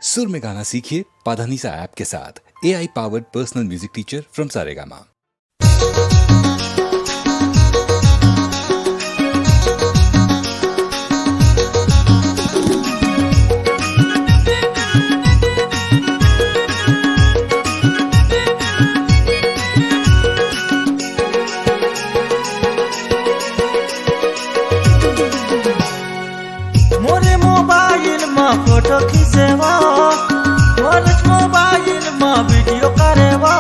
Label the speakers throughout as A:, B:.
A: सुर में गाना सीखिए पाधानीसा ऐप के साथ। AI powered personal music teacher from Saregama.
B: मोरे मोबाइल में फोटो खींचेवा, मोरे मोबाइल में वीडियो करेवा।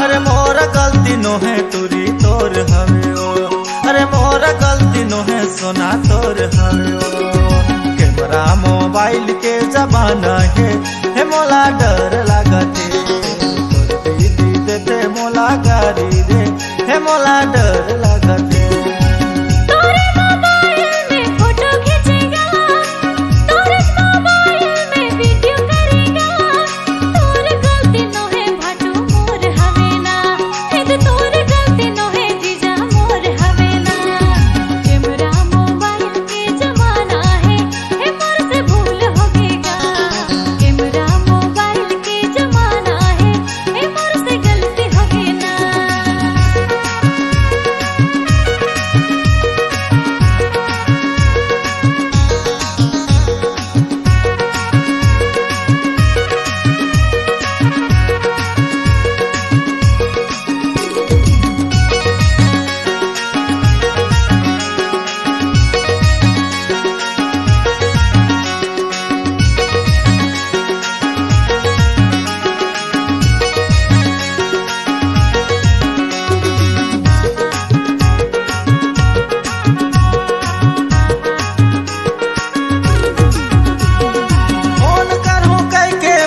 B: अरे मोर गलती नो है तुरी तोर हवे ओ, अरे मोर गलती नो है सोना तोर हवे ओ। कैमरा मोबाइल के जमाना है मोला डर लागते, तोर दीदी देते मोला गारी दे, है मोला डर लागते।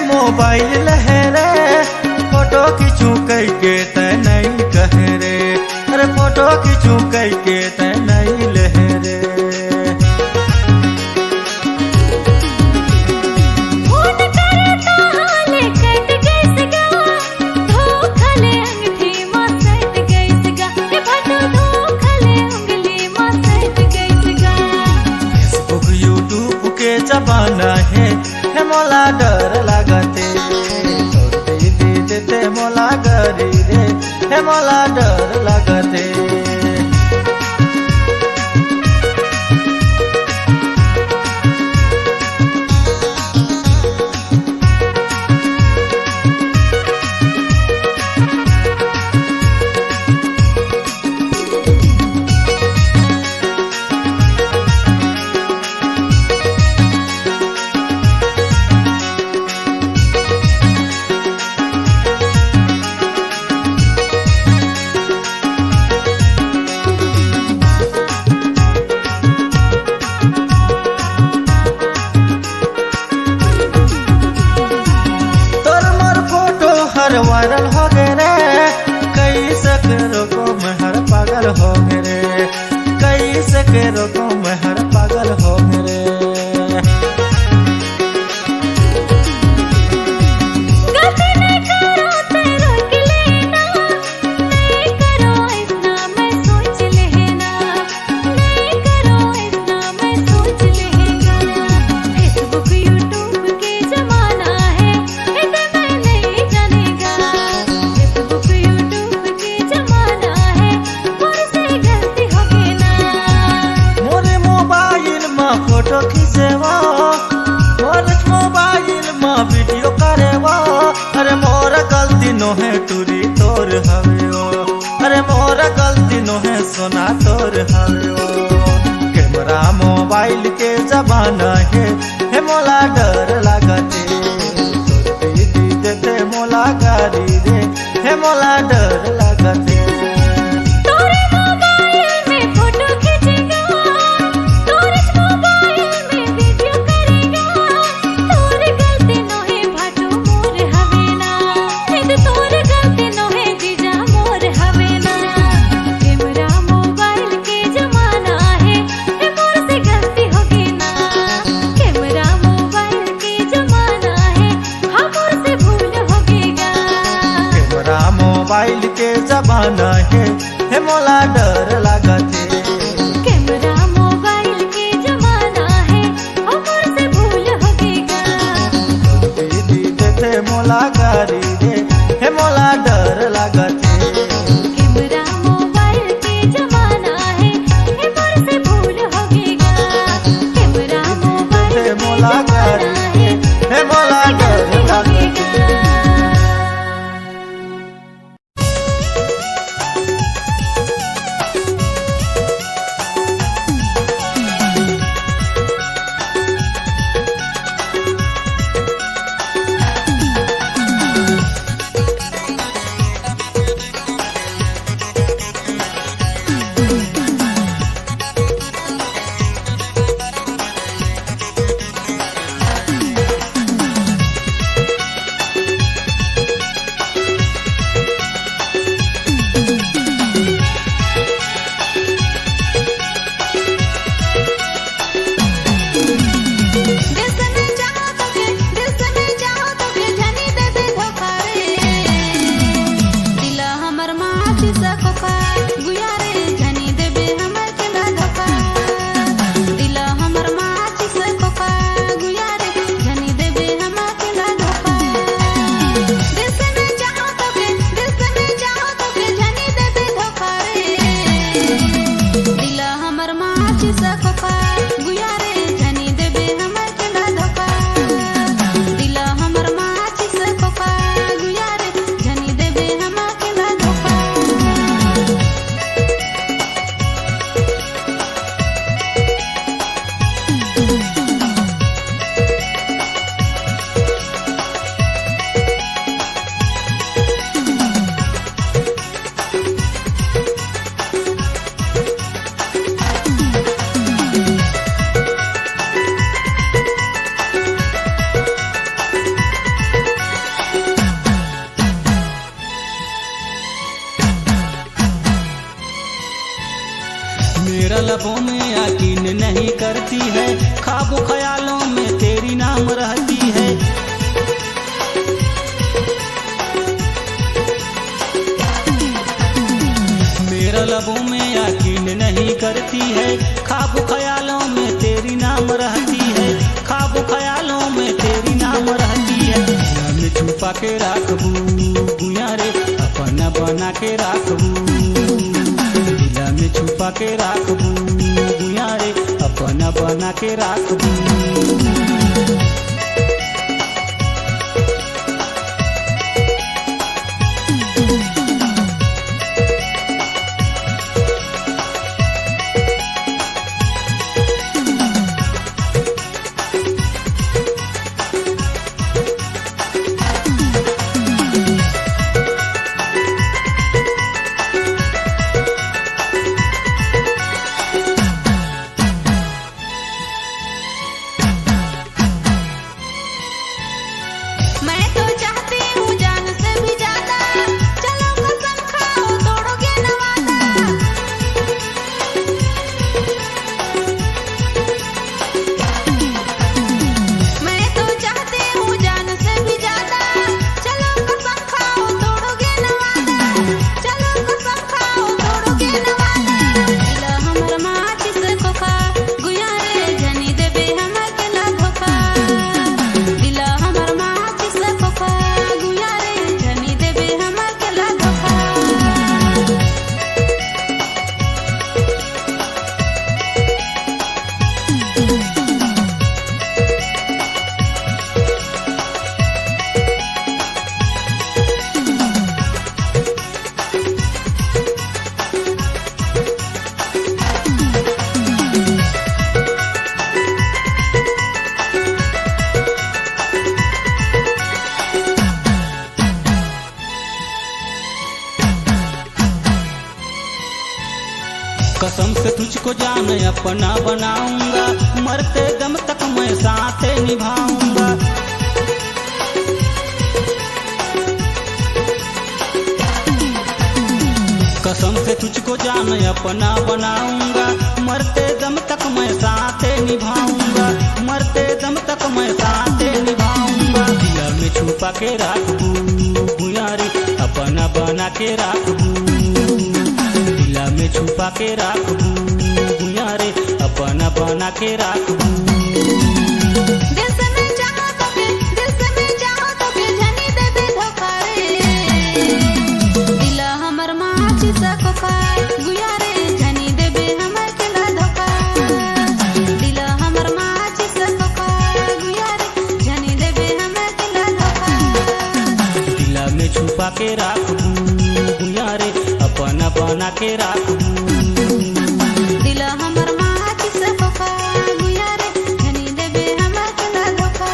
B: मोबाइल लहरे फोटो खींचू कई के तय नहीं कहे रे, अरे फोटो खींचू कई के तय नहीं लहरे। फेसबुक यूट्यूब के जमाना है मोला डर लागते, तोर दीदी देते मोला गरी रे, हे मोला डर लागते। वायरल हो गए रे, कई सकेरो को मैं हर पागल हो गए रे, कई सकेरो को मैं हर पागल हो गए रे। फोटो खींचेवा, मोर मोबाइल में वीडियो करेवा। अरे मोर गलती नो है तुरी तोर हवे ओ, अरे मोर गलती नो है सोना तोर हवे ओ। कैमरा मोबाइल के जमाना है मोला डर लागते, तोर दीदी देते मोला गारी दे, है मोला डर लागते। मोबाइल के जमाना है मोला डर लागते।
C: कैमरा मोबाइल के जमाना है, हमर से भूल हो गएगा।
B: मोला गारी दे हे मोला डर लागत हे।
C: कैमरा मोबाइल के जमाना है, हे मोर से भूल होगेगा। कैमरा मोबाइल
B: हे
C: के
B: मोला
C: जमाना
B: गारी
C: है,
B: दे हे मोला डर लागत हे। मेरा लबों में यकीन नहीं करती है, ख्वाबों ख्यालों में तेरी नाम रहती है। मेरा लबों में यकीन नहीं करती है, ख्वाबों ख्यालों में तेरी नाम रहती है। ख्वाबों ख्यालों में तेरी नाम रहती है। दिल में छुपा के राखबू गुया रे, अपना बना के राखबू। दिल में छुपा के राखबू गुया रे, अपना बना के राखबू। कसम से तुझको जान अपना बनाऊंगा, मरते दम तक मैं साथ निभाऊंगा। कसम से तुझको जान अपना बनाऊंगा, मरते दम तक मैं साथ निभाऊंगा। मरते दम तक मैं साथ निभाऊंगा। दिल में छुपा के राखबू गुयारी, अपना बना के राखबू। दिल में छुपा के राखबू गुयारी, अपना बना के राखबू।
C: दिल से मैं चाहूं तो के, दिल से मैं चाहूं तो के, जानी
B: बना के राखबू भुइया रे अपना बना के राखबू।
C: दिल हमर माटी से धोखा भुइया रे धनी देबे हमर केला धोखा।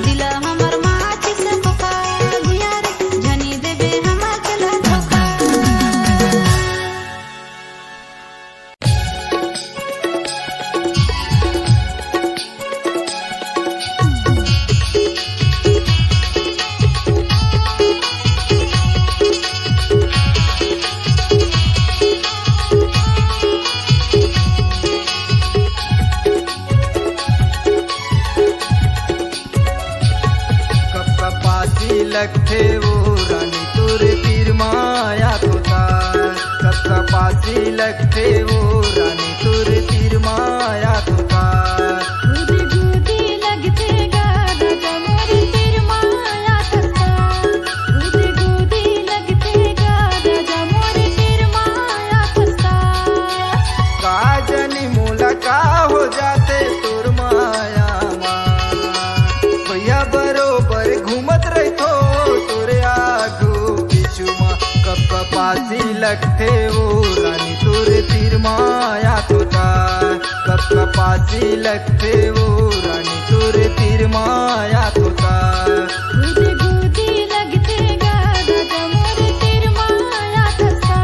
C: दिल हमर माटी से धोखा भुइया रे धनी देबे हमर केला धोखा।
D: लखे वो रानी तोरे तीर माया तोता कब कपासी लखे वो रानी तोरे तीर माया तोता।
C: गुदी गुदी लगते गादा मोरी तीर माया तोता। गुदी गुदी लगते गादा मोरी तीर माया तोता।
D: काजनी मोला का हो जाते तोर माया माँ भैया बरोबर घूमत रहो तोरे आगू पीछू माँ कब कपासी लखे वो रानी तोरे तीर माया तोता कब कपासी लखे वो रानी तोरे तीर माया तोता।
C: गुदी गुदी लगते गादा मोरी तीर माया तोता।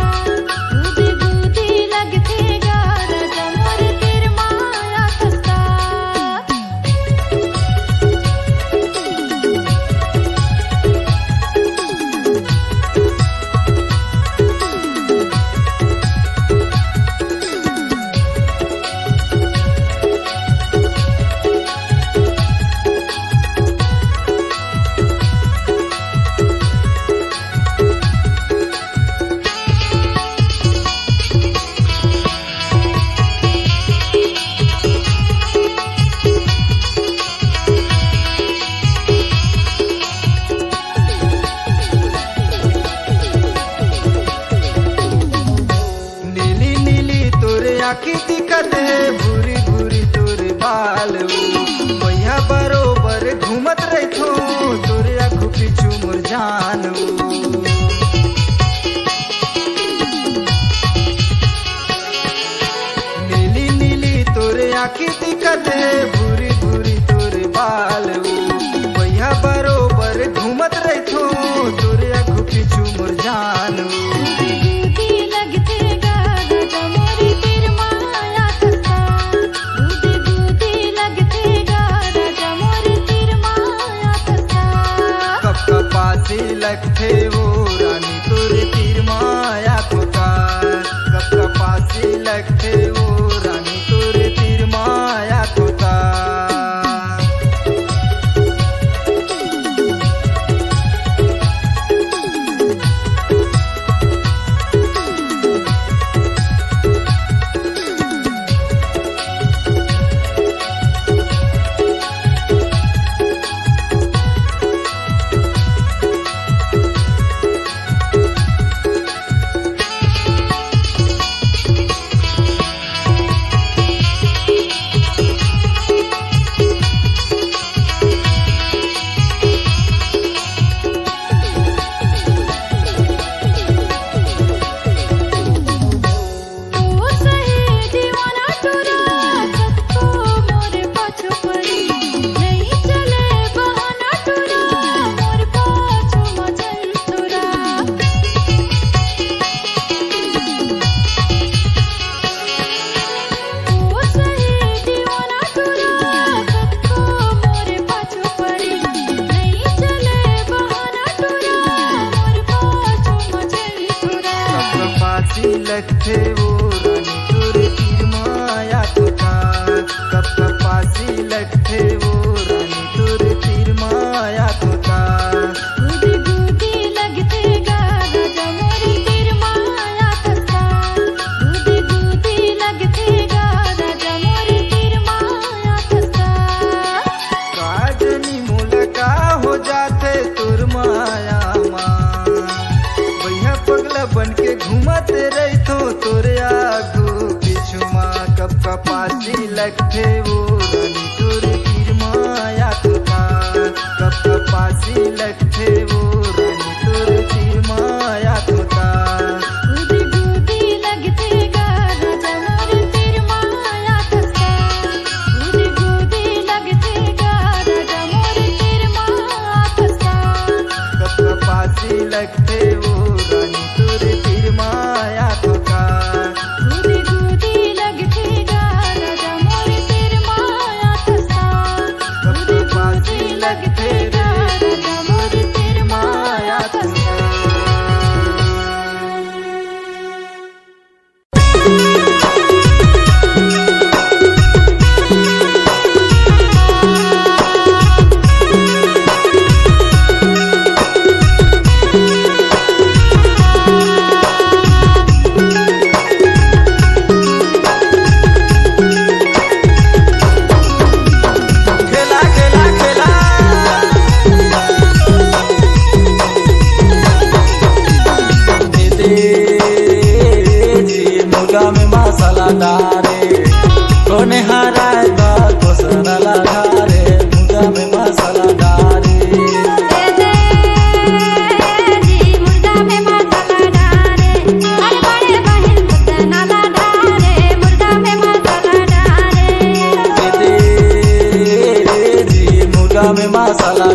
C: गुदी गुदी लगते गादा मोरी तीर माया तोता।
D: नीली नीली तोरे आँखी दिखत है भूरी भूरी तोरे बाल भैया बरोबर घूमत रहो तोरे आँखों पीछू मोर जान। नीली नीली तोरे आँखी दिखत है भूरी भूरी तोरे बाल भैया बरोबर घूमत रहो तोरे आँखों पीछू मोर जान।
C: गुदी लगते गादा मोरी तीर माया तोता। गुदी गुदी लगते गादा मोरी तीर माया तोता।
D: कब कपासी लखे वो रानी तोरे तीर माया तोता कब कपासी लखे वो रानी तोरे तीर माया तोता। लखे वो रानी तोरे तीर माया तोता कब कपासी लखे वो रानी तोरे तीर माया तोता।
C: गुदी गुदी लगते गादा मोरी तीर माया तोता। गुदी गुदी लगते गादा मोरी तीर माया तोता।
D: काजनी मुलका हो जाते तोर माया माँ भैया पगला बन के घूमते रहो तोरे आगू पीछू माँ कब कपासी लखे वो रानी तोरे तीर माया तोता कब कपासी लखे वो रानी तोरे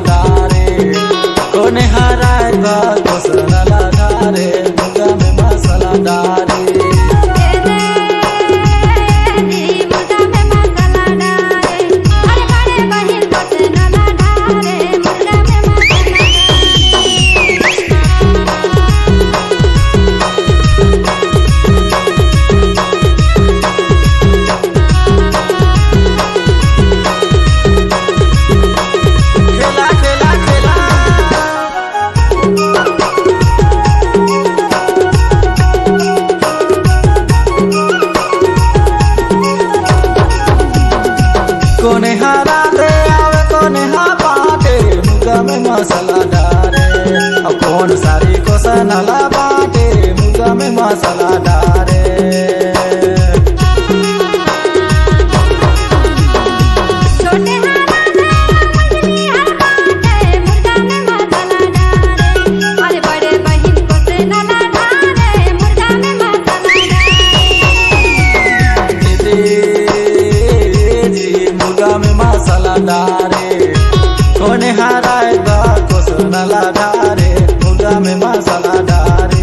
B: डारे कोने हराए बा कोसनला डारे मुर्गा में मसाला डारे कोने हरा दे आवे कोने हा बाटे मुर्गा में मसाला डारे अब कौन सारी कोसनला बाटे मुर्गा में मसाला डारे डारे कोने हराए बा कोसनला डारे मुर्गा में मसाला डारे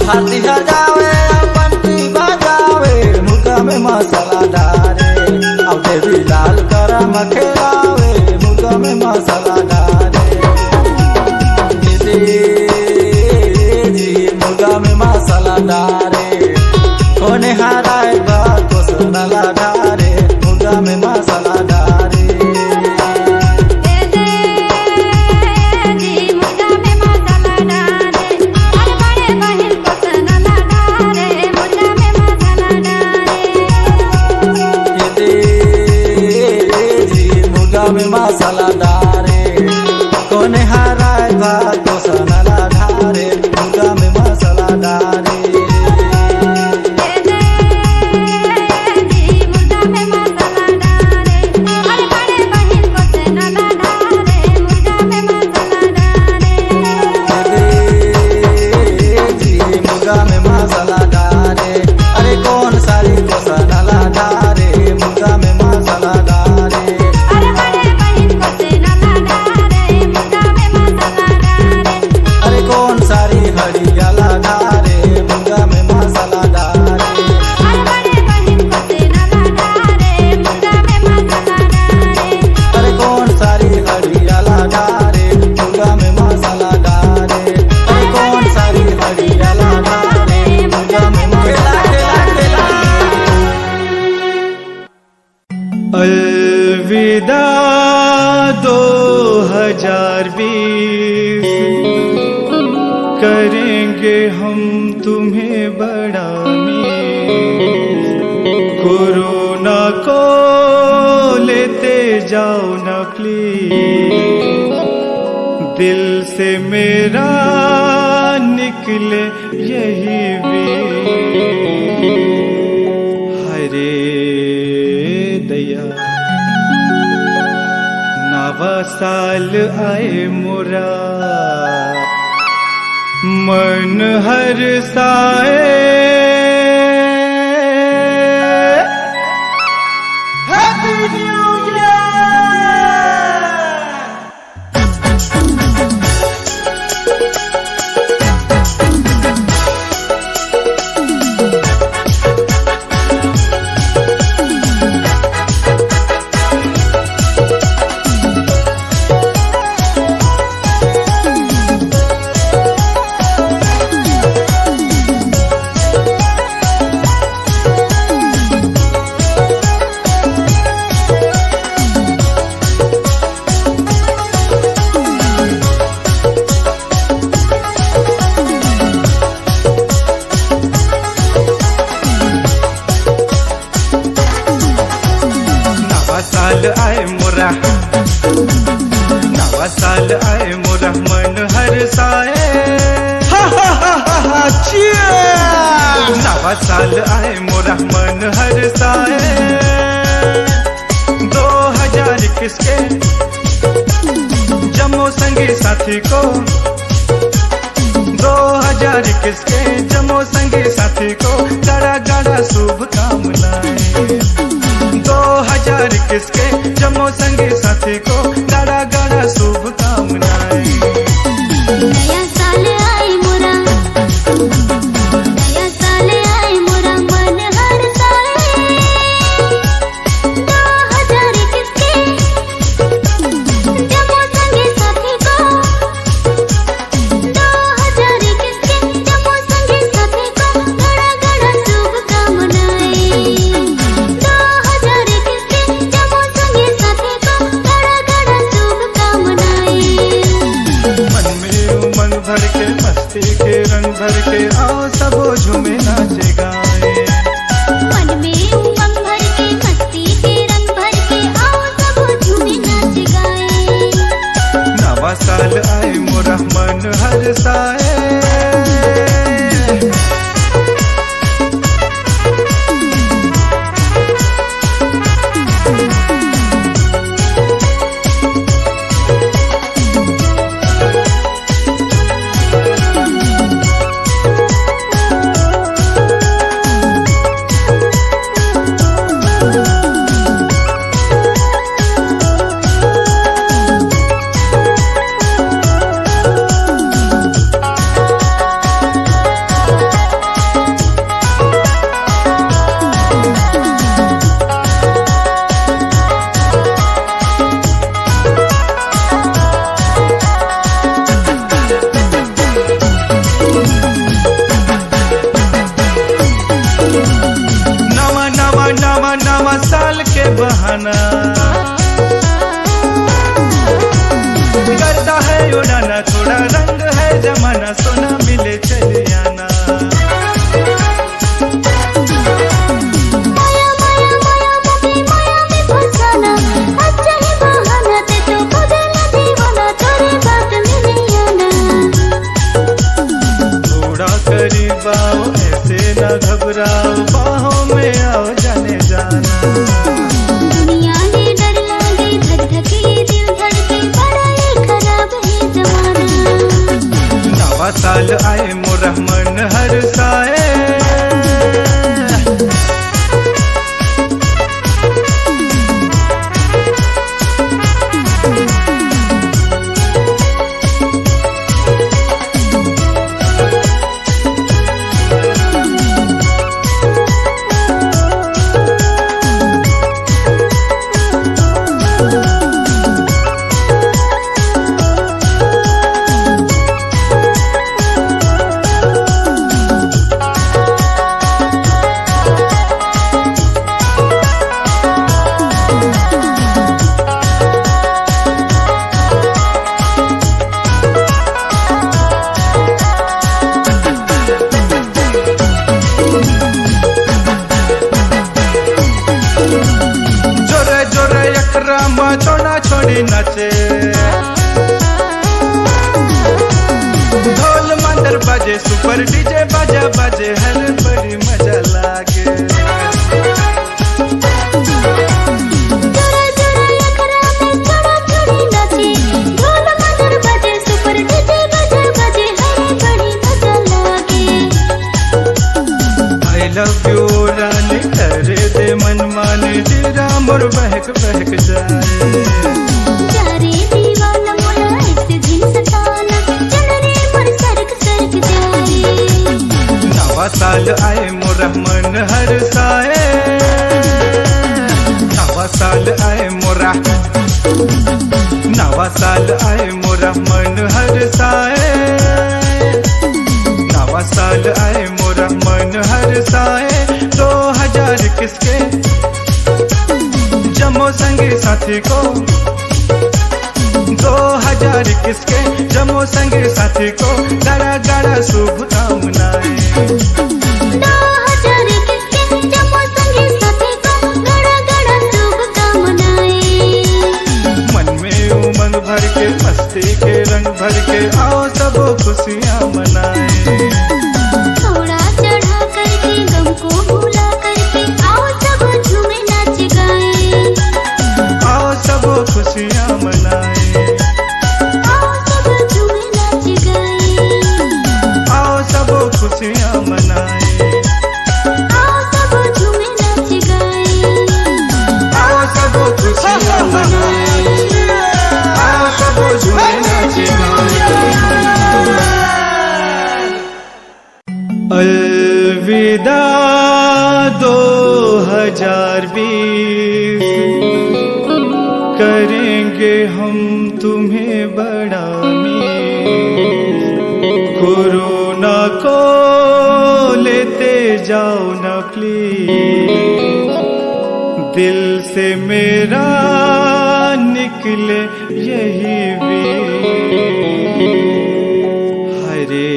B: हाथी हजावे पंटी बजावे मुर्गा में मसाला डारे अब देवी लाल करम खेलावे मुर्गा में मसाला डारे जी मुर्गा में मसाला डारे कोने हराए बा कोसनला डारे मुर्गा में मसाला डारे में मसाला डारे कोने हराए बा कोसनला डारे मुर्गा में मसाला डारे मुर्गा में मसाला डारे अरे कौन सारी कोसनला डारे मुर्गा में मसाला डारे अरे कौन सारी हरियाला डारे मुर्गा में मसाला डारे अरे कौन सारी हरियाला डारे मुर्गा में मसाला डारे अरे कौन सारी हरियाला डारे मुर्गा में मसाला
E: अलविदा 2020 करेंगे हम तुम्हें बड़ा मिस कोरोना को लेते जाओ न प्लीज दिल से मेरा निकले यही भी हरे दया नवा साल आए मोरा मन हर साए हैप्पी न्यू साल आए मोरा, नवा साल आए मोरा मन हर साए। नवा साल आए मोरा मन हर साए। 2021 के जमो संगी साथी को, 2021 के जमो संगी साथी को गाड़ा गाड़ा शुभकामनाएं। 2021 के जमो संगी साथी को गाड़ा गाड़ा शुभकामनाएं।
C: नया साल आए मोरा, नया साल आए मोरा मन हर साए। 2021 के जमो संगी साथी को, 2021 के जमो संगी साथी को गाड़ा गाड़ा शुभकामनाएं। 2021 के जमो संगी साथी को गाड़ा गाड़ा शुभकामनाएं।
E: मन में उमंग भर के मस्ती के रंग भर के आओ सबो झूमे नाचे गाए।
C: मन में उमंग भर के मस्ती के रंग भर के आओ सब झूमे नाच गाए।
E: नवा साल आए मोरा मन हर साए। नवा साल के बहाना करता है उड़ाना, थोड़ा रंग है जमाना, सोना मिले चले आना।
C: माया माया माया मुझे माया में फंसाना, अच्छा ही बहाना ते तो बदला दीवाना, तेरी बात में नहीं आना।
E: थोड़ा करीब आओ ऐसे न घबराओ, बाहों में आओ जाने जाना।
C: दुनिया ने डर लागे धक धके दिल धड़के, बड़ा ही खराब है जमाना।
E: नवा साल आए मोरा मन हर साए। छोड़ा छोड़ी नचे, ढोल मंदर बजे, सुपर डीजे बजा बजे, हर बड़ी मजा लागे।
C: जोरा जोरा अखरा में छोड़ा छोड़ी नचे, ढोल मंदर बजे, सुपर डीजे बजा बजे, हर बड़ी मजा लागे।
E: आई लव यू रानी करे दे मन माने, जीरा मोर बहक बहक जाए।
C: जा रे दीवाना मोरा ऐसे दिन सताना, चल रे मोर सरक सरक जाए।
E: नवा साल आए मोरा मन हर साए। नवा साल आए मोरा, नवा साल आए मोरा मन हर साए। नवा साल आए मोरा मन हर साए। 2021 के जमो संगी साथी को, 2021 के जमो संगी साथी को गाड़ा गाड़ा शुभकामनाएं।
C: 2021 के जमो संगी साथी को गाड़ा गाड़ा शुभकामनाएं।
E: के आओ सब खुशियाँ मनाए।
C: थोड़ा चढ़ा करके गम को भुला करके आओ सब झूमे नाच गाए।
E: आओ सब खुशियाँ मनाए।
C: आओ सब झूमे नाच गाए।
E: आओ सब खुशियाँ मनाए।
C: आओ सब झूमे नाच गाए।
E: आओ सब खुशियाँ मनाए। आओ सब झूमे नाच गाए। अलविदा 2020, करेंगे हम तुम्हें बड़ा मिस। कोरोना को लेते जाओ न प्लीज, दिल से मेरा निकले यही भी। हरे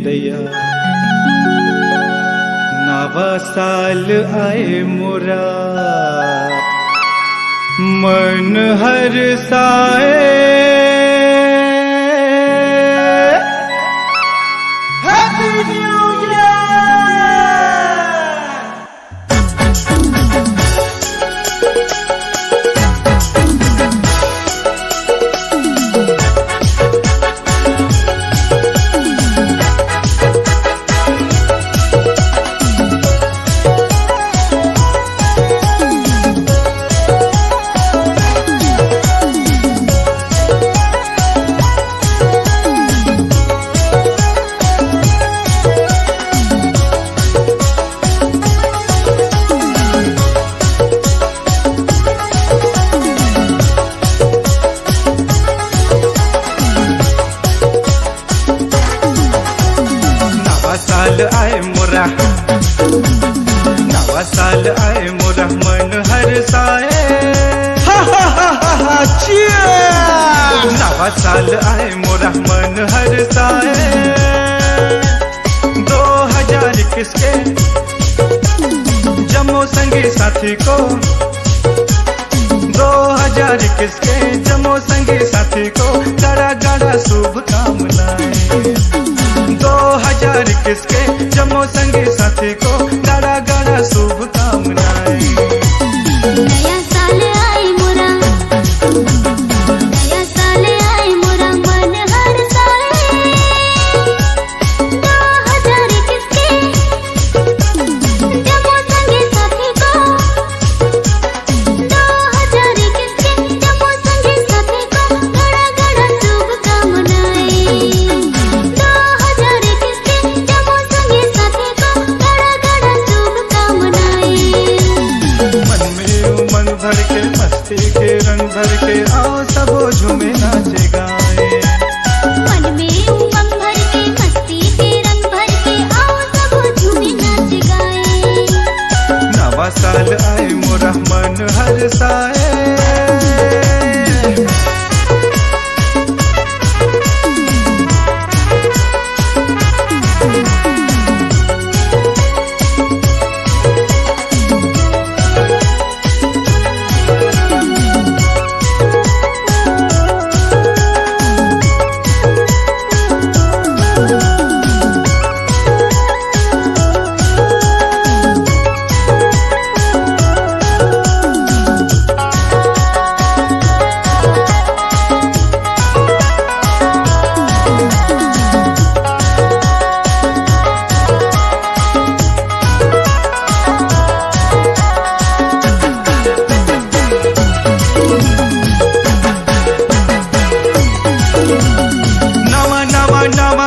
E: दया नवा साल आए मोरा, मन हर साए। Happy new year. साल आए मोरा, नवा साल आए मोरा, मन हर साए। नवा साल आए मोरा, मन हर साए। 2021 के जमो संगी साथी को, 2021 के जमो संगी साथी को गड़ा गड़ा शुभकामनाएं। 2021 के जमो संगी साथी को गड़ा गड़ा शुभकामनाएं।
C: नया साल आए मोरा, नया साल आए मोरा, मन हर साए। 2021 के जमो संगी साथी को, 2021 के जमो संगी साथी को गड़ा गड़ा शुभकामनाएं। 2021 के जमो संगी साथी को गड़ा गड़ा शुभकामनाएं।
E: मन में उमंग भर के, मस्ती के रंग भर के, आओ सब झूमे नाचे गाए।
C: मन में उमंग भर के, मस्ती के रंग भर के, आओ सब झूमे नाच गाए।
E: नवा साल आए मोरा, मन हर साए।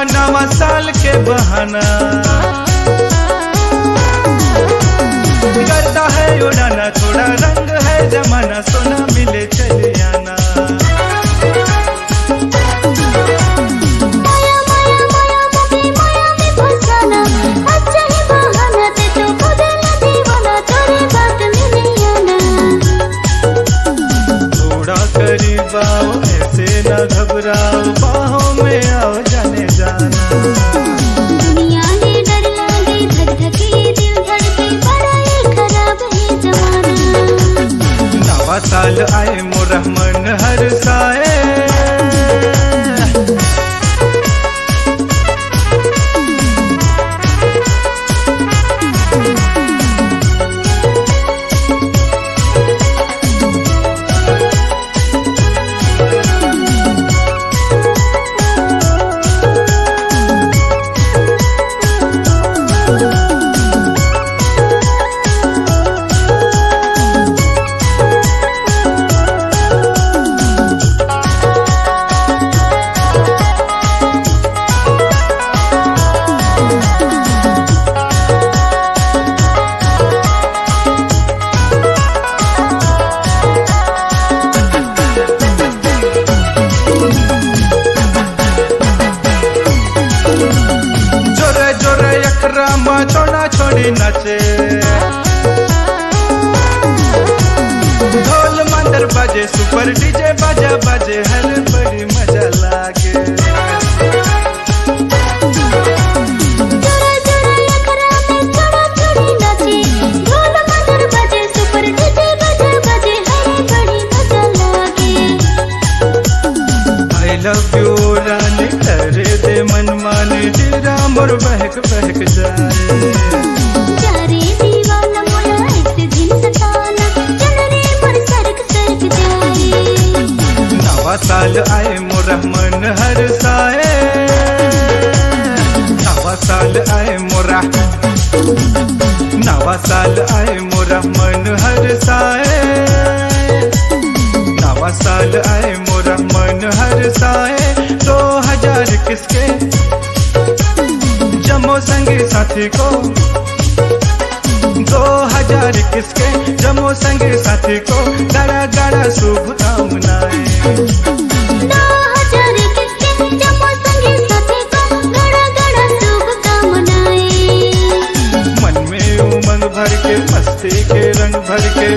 E: नवा साल के बहाना करता है उड़ाना, थोड़ा रंग है जमाना, सोना मिले चले आना।
C: माया माया माया मुझे माया में फंसाना, अच्छा ही बहाना ते तो खुद न दीवाना, तेरी बात में नहीं आना।
E: थोड़ा करीब आओ, ऐसे न घबराओ, बाहों में आओ जाने जाना।
C: दुनिया ने डर लागे, धक धके दिल धड़के, बड़ा ही खराब है जमाना।
E: नवा साल आए मोरा, मन हर साए। जोड़ी नाचे ढोल मंदर बजे सुपर डीजे बाजा बजे हर बड़ी मजा लागे
C: जोड़ा जोड़ा अखरा में जोड़ा जोड़ी नाचे ढोल मंदर बजे सुपर डीजे बाजा बजे हर बड़ी मजा लागे
E: आई लव यू रानी करे दे मन माने तेरा मोर बहक बहक जाए
C: जारे दीवाना मोरा ऐसे दिन सताना चल रे मोर सरक सरक जाए
E: नवा साल आए मोरा मन हर साए नवा साल आए मोरा नवा साल आए मोरा मन हर साए नवा साल आए मोरा मन हर साए 2000 किसके जमो संगी साथी को 2000 किसके जमो संगी साथी को गड़ा गड़ा शुभकामनाएं
C: 2000 किसके जमो संगी साथी को गड़ा गड़ा शुभकामनाएं
E: मन में उमंग भर के मस्ती के रंग भर के